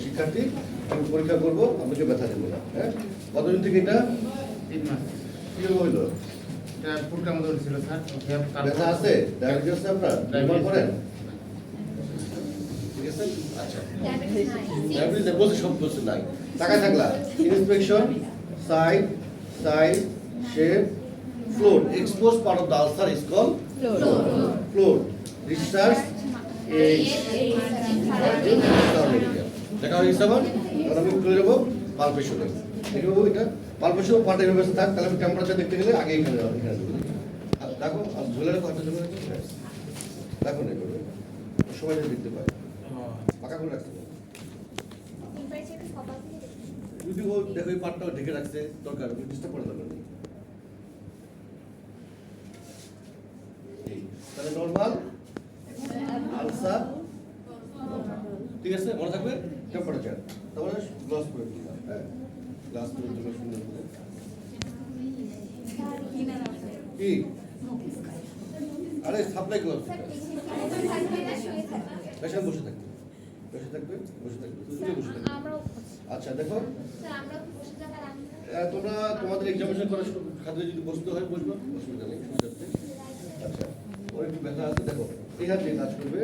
শিক্ষার্থী আমি পরীক্ষা করবো, আপনাকে ব্যথা দেবো না। হ্যাঁ, কতদিন থেকে এটা? 3 মাস। কিভাবে হইলো? এটা ফুলকার মতো ছিল স্যার। ব্যথা আছে? ডায়াবেটিস আছে আপনার? ব্যবহার করেন? ঠিক আছে, আচ্ছা। ডায়াবেটিস বলছে সব বলছে নাই। টাকা থাকলা inspection, side, side, shape, float. Exposed part of the ulcer is called float. Research দেখা হয়ে গেছে আমার। এখন আমি খুলে দেবো পালপেশনে। দেখে বাবু এটা পালপেশন পাল্টা ইউনিভার্সিটি থাক, তাহলে আমি টেম্পারেচার দেখতে গেলে আগে এখানে দেবো। দেখো ঝুলে রাখো, হাতে ঝুলে রাখো, দেখো না করবে সবাই দেখতে পায়। পাকা করে রাখতে হবে। যদি ও দেখো এই পাটটাও ঢেকে রাখছে, দরকার ডিস্টার্ব করা দরকার নেই। তাহলে নরমাল আলসার, ঠিক আছে, মনে থাকবে টেম্পারেচার। তারপরে গ্লাস করে দিলাম। হ্যাঁ, গ্লাস করে দিলে সুন্দর করে কি আরে সাপ্লাই গ্লাস পেশেন্ট বসে থাকবে, বসে থাকবে, বসে থাকবে, দুটোই বসে থাকবে। আচ্ছা দেখো তোমরা তোমাদের এক্সামিনেশন করার খাতে যদি বসতে হয় বসবো, অসুবিধা নেই। আচ্ছা, ওর একটু ব্যথা আছে, দেখো এই হাত দিয়ে কাজ করবে।